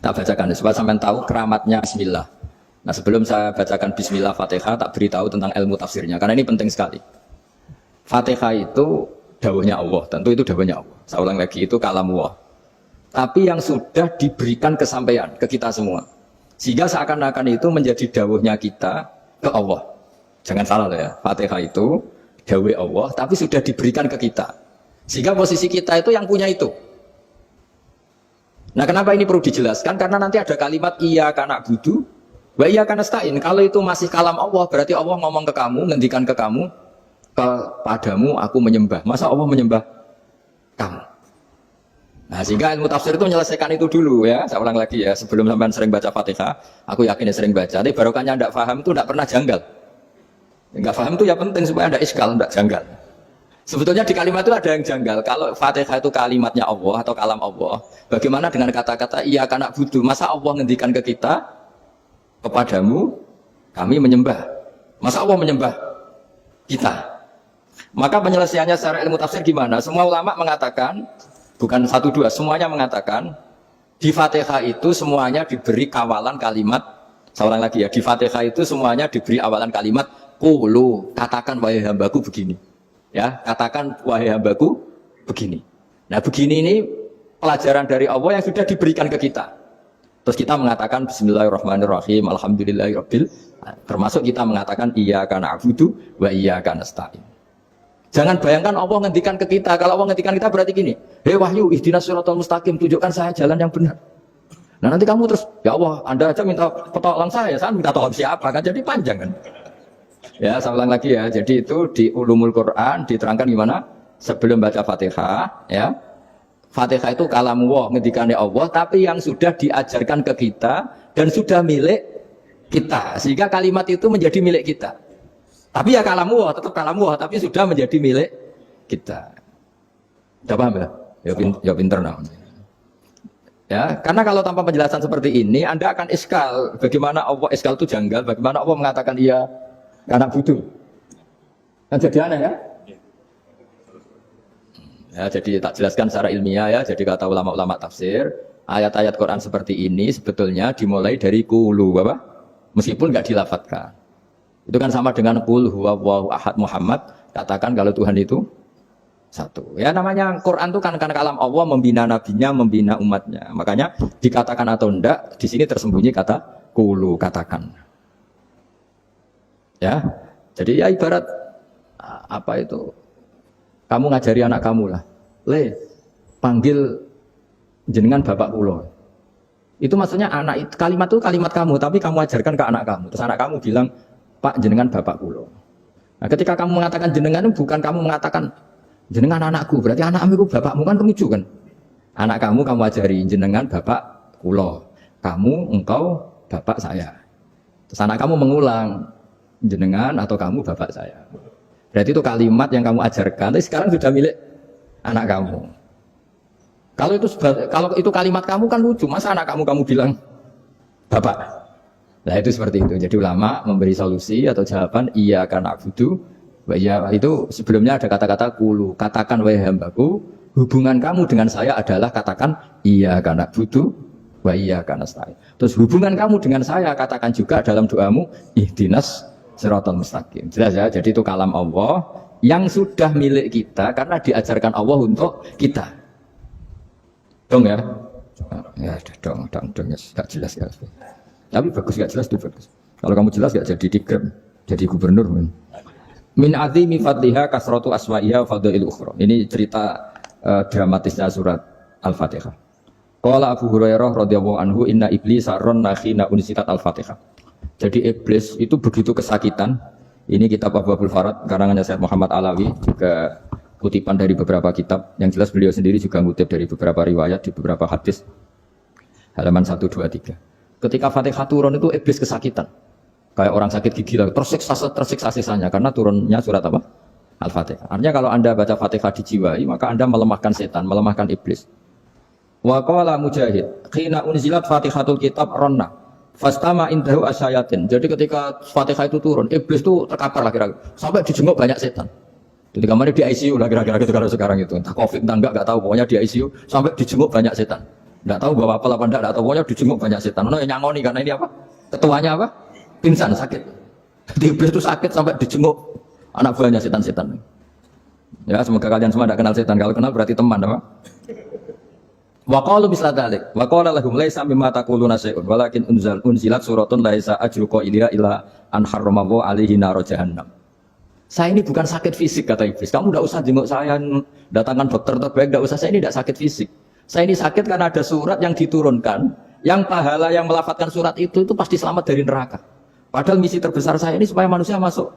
Tak bacakan supaya sampean tahu keramatnya bismillah. Nah, sebelum saya bacakan bismillah Fatihah, tak beritahu tentang ilmu tafsirnya karena ini penting sekali. Fatihah itu dawuhnya Allah, tentu itu dawuhnya Allah. Saya ulang lagi, itu kalam Allah. Tapi yang sudah diberikan kesampaian ke kita semua. Sehingga seakan-akan itu menjadi dawuhnya kita ke Allah. Jangan salah loh ya, Fatihah itu dawuh Allah, tapi sudah diberikan ke kita. Sehingga posisi kita itu yang punya itu. Nah, kenapa ini perlu dijelaskan? Karena nanti ada kalimat iyyaka na'budu wa iyyaka nasta'in. Kalau itu masih kalam Allah, berarti Allah ngomong ke kamu, ngendikan ke kamu, kepadamu aku menyembah. Masa Allah menyembah kamu? Nah, sehingga ilmu tafsir itu menyelesaikan itu dulu ya. Saya ulang lagi ya, sebelum sampean sering baca Fatihah, aku yakin ya sering baca. Tapi barokahnya tidak paham itu tidak pernah janggal. Enggak paham itu ya penting supaya tidak iskal, tidak janggal. Sebetulnya di kalimat itu ada yang janggal. Kalau Fatihah itu kalimatnya Allah atau kalam Allah, bagaimana dengan kata-kata iyyaka na'budu? Masa Allah ngendikan ke kita, kepadamu kami menyembah. Masa Allah menyembah kita? Maka penyelesaiannya secara ilmu tafsir gimana? Semua ulama mengatakan, bukan satu dua, semuanya mengatakan di Fatihah itu semuanya diberi kawalan kalimat. Saya ulang lagi ya, di Fatihah itu semuanya diberi awalan kalimat qulu, katakan wahai hambaku begini. Ya, katakan wahai hambaku begini. Nah, begini ini pelajaran dari Allah yang sudah diberikan ke kita. Terus kita mengatakan bismillahirrahmanirrahim, alhamdulillahirabbil, termasuk kita mengatakan iyyaka na'budu wa iyyaka nasta'in. Jangan bayangkan Allah ngendikan ke kita. Kalau Allah ngendikan kita berarti gini, hei wahyu ihdinas siratal mustaqim, tunjukkan saya jalan yang benar. Nah, nanti kamu terus, ya Allah, Anda aja minta pertolongan saya minta tolong siapa kan, jadi panjang kan. Ya, saya ulang lagi ya. Jadi itu di Ulumul Quran diterangkan gimana? Sebelum baca Fatihah, ya. Fatihah itu kalamullah, ngendikannya Allah, tapi yang sudah diajarkan ke kita dan sudah milik kita. Sehingga kalimat itu menjadi milik kita. Tapi ya kalamullah, tetap kalamullah, tapi sudah menjadi milik kita. Sudah paham ya? Ya pinter namanya. Ya, karena kalau tanpa penjelasan seperti ini, Anda akan iskal. Bagaimana Allah iskal itu janggal? Bagaimana Allah mengatakan iya anak butuh? Kan jadi aneh ya? Ya, jadi tak jelaskan secara ilmiah ya. Jadi kata ulama-ulama tafsir, ayat-ayat Quran seperti ini sebetulnya dimulai dari qulu, apa? Meskipun nggak dilafatkan. Itu kan sama dengan qul huwallahu ahad Muhammad, katakan kalau Tuhan itu satu. Ya, namanya Quran itu kan kalam Allah, membina nabinya, membina umatnya. Makanya dikatakan atau enggak, di sini tersembunyi kata qulu, katakan. Ya, jadi ya ibarat apa itu? Kamu ngajari anak kamu lah, panggil jenengan bapak kula. Itu maksudnya anak kalimat itu kalimat kamu, tapi kamu ajarkan ke anak kamu. Terus anak kamu bilang, Pak jenengan bapak kula. Nah, ketika kamu mengatakan jenengan itu bukan kamu mengatakan jenengan anakku, berarti anakmu itu bapakmu kan penguju kan? Anak kamu ajari jenengan bapak kula. Kamu engkau bapak saya. Terus anak kamu mengulang jenengan atau kamu bapak saya. Berarti itu kalimat yang kamu ajarkan, tapi sekarang sudah milik anak kamu. Kalau itu kalimat kamu kan lucu, masa anak kamu bilang bapak. Nah itu seperti itu. Jadi ulama memberi solusi atau jawaban iyyaka na'budu wa iyyaka, itu sebelumnya ada kata-kata qulu, katakan wahai hambaku, hubungan kamu dengan saya adalah katakan iyyaka na'budu wa iyyaka nasta'in. Terus hubungan kamu dengan saya katakan juga dalam doamu ihdinas siratal mustaqim. Jelas ya, jadi itu kalam Allah yang sudah milik kita karena diajarkan Allah untuk kita. Dong ya? Ya dong ya, gak jelas ya. Tapi bagus, gak jelas itu bagus. Kalau kamu jelas gak jadi dikrem, jadi gubernur. Min azimi fadliha kasratu aswa'iha fadlil ukhra. Ini cerita dramatisnya surat Al-Fatihah. Qala Abu Hurairah radhiyallahu anhu inna iblisa ranna khina unsitat Al-Fatihah. Jadi iblis itu begitu kesakitan. Ini kitab Abwaabul Farad karangannya Syekh Muhammad Alawi, juga kutipan dari beberapa kitab. Yang jelas beliau sendiri juga ngutip dari beberapa riwayat di beberapa hadis. Halaman 1, 2, 3. Ketika Fatihah turun itu iblis kesakitan. Kayak orang sakit gigi lah, tersiksa sisanya karena turunnya surat apa? Al-Fatihah. Artinya kalau Anda baca Fatihah dijiwai, maka Anda melemahkan setan, melemahkan iblis. Wa qala Mujahid, khina unzilat Fatihatul kitab ronna fastama indahu asyayatin. Jadi ketika Fatihah itu turun, iblis itu terkapar lah kira-kira. Sampai dijenguk banyak setan. Jadi kemarin di ICU lah kira-kira gitu kalau sekarang itu. Entah Covid entah enggak tahu, pokoknya di ICU sampai dijenguk banyak setan. Enggak tahu bawa apa enggak tahu, pokoknya dijenguk banyak setan. Ono yang nyangoni karena ini apa? Ketuanya apa? Pingsan, sakit. Jadi iblis itu sakit sampai dijenguk anak buahnya setan-setan. Ya, semoga kalian semua tidak kenal setan. Kalau kenal berarti teman, apa? Wa qalu misla dzalik. Wa qala lahum laisa mimma taquluna syai'un walakin unzilat suratun laisa ajruqa ilaiha illa an harramahu alaihi nar jahannam. Saya ini bukan sakit fisik, kata iblis. Kamu tidak usah jenguk saya, datangkan dokter terbaik, tidak usah. Saya ini tidak sakit fisik. Saya ini sakit karena ada surat yang diturunkan, yang pahala yang melafatkan surat itu pasti selamat dari neraka. Padahal misi terbesar saya ini supaya manusia masuk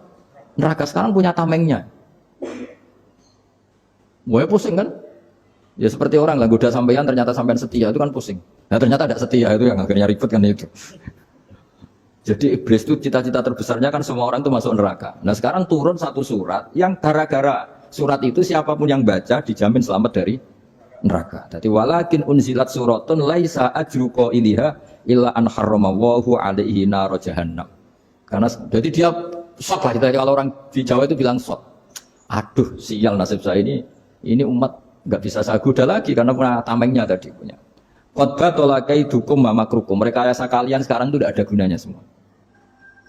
neraka. Sekarang punya tamengnya. Gue pusing kan? Ya seperti orang lah, goda sampean ternyata sampean setia, itu kan pusing. Nah ternyata tidak setia, itu yang akhirnya ribut kan itu. Jadi iblis itu cita-cita terbesarnya kan semua orang itu masuk neraka. Nah sekarang turun satu surat yang gara-gara surat itu siapapun yang baca dijamin selamat dari neraka. Jadi walakin unzilat suratun laisa ajruqa ilaiha illa an harramahu alaihi nar jahannam. Karena jadi dia shock lah, kita kalau orang di Jawa itu bilang shock. Aduh sial nasib saya ini umat nggak bisa saya goda lagi karena punya tamengnya tadi punya. Khotbah tolakai dukum mamakrukum. Mereka rasa kalian sekarang itu tidak ada gunanya semua.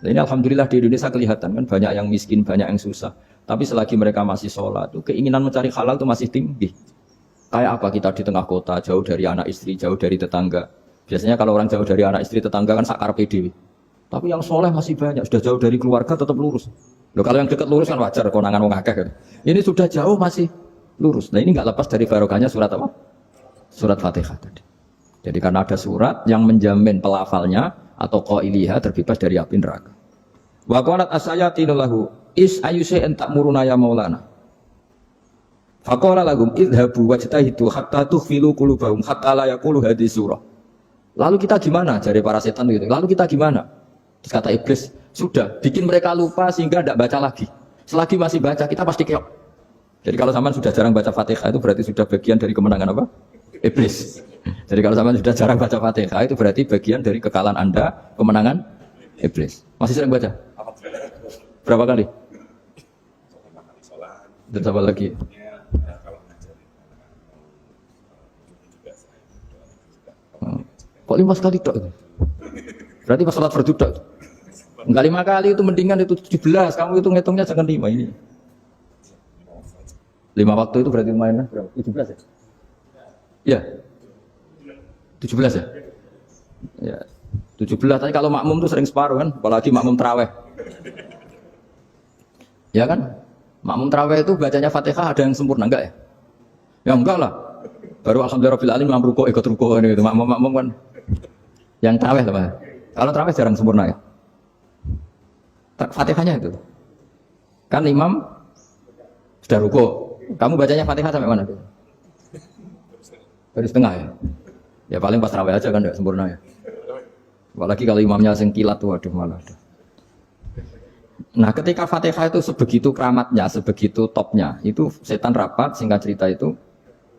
Nah, ini alhamdulillah di Indonesia kelihatan kan banyak yang miskin, banyak yang susah. Tapi selagi mereka masih sholat, tuh keinginan mencari halal itu masih tinggi. Kayak apa kita di tengah kota, jauh dari anak istri, jauh dari tetangga. Biasanya kalau orang jauh dari anak istri, tetangga kan sakar PDW. Tapi yang soleh masih banyak, sudah jauh dari keluarga tetap lurus. Loh, kalau yang dekat lurus kan wajar, konangan wong akeh kan. Ini sudah jauh masih lurus. Nah ini nggak lepas dari barokahnya surat apa? Surat Fatihah tadi. Jadi karena ada surat yang menjamin pelafalnya atau qailiha terbebas dari api neraka. Wa qalat asayatinu lahu is ayusa'in ta'muruna ya maulana. Faqala lahum idhabu wajtahidu hatta tukhfilu qulubahum hatta la yaqulu hadhihi surah. Lalu kita gimana? Dari para setan gitu. Lalu kita gimana? Terus kata iblis, sudah bikin mereka lupa sehingga tidak baca lagi. Selagi masih baca kita pasti keok. Jadi kalau zaman sudah jarang baca Fatihah itu berarti sudah bagian dari kemenangan apa? Iblis. Jadi kalau zaman sudah jarang baca Fatihah itu berarti bagian dari kekalahan Anda, kemenangan Iblis. Masih sering baca? Berapa kali? Dan sama lagi. Kok 5 kali tok? Berarti pas sholat fardu tok. Enggak 5 kali itu mendingan itu 17. Kamu itu ngitungnya jangan 5 ini. 5 waktu itu berarti lumayan berapa? 17 ya? Iya. 17 ya? Ya. 17 tapi kalau makmum tuh sering separuh kan, apalagi makmum tarawih. Ya kan? Makmum tarawih itu bacanya Fatihah ada yang sempurna enggak ya? Ya enggak lah. Baru alhamdulillahirabbil alamin imam ruku ikut ruku ini gitu. Makmum kan yang tarawih lah. Kalau tarawih jarang sempurna ya. Fatihahnya itu. Kan imam sudah ruku. Kamu bacanya Fatihah sampai mana? Baru setengah ya. Ya paling pas tarawih aja kan enggak sempurna ya. Apalagi kalau imamnya sing kilat tuh waduh malah. Nah, ketika Fatihah itu sebegitu keramatnya, sebegitu topnya, itu setan rapat singkat cerita itu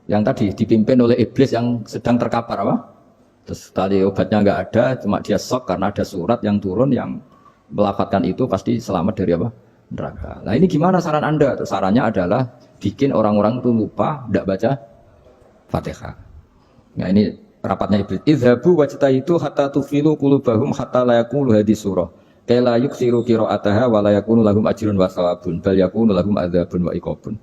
yang tadi dipimpin oleh iblis yang sedang terkapar apa? Terus tadi obatnya nggak ada, cuma dia shock karena ada surat yang turun yang melafatkan itu pasti selamat dari apa? Neraka. Nah ini gimana saran Anda? Sarannya adalah bikin orang-orang itu lupa, tidak baca Fatihah. Nah ini rapatnya iblis. Idhabu wajtahidu hatta tufilu qulubahum hatta la yaqulu hadhihi surah. Kaila yuksiru qira'ataha wa la yakunu lahum ajrun wa thawabun bal yakunu lahum adzabun wa iqabun.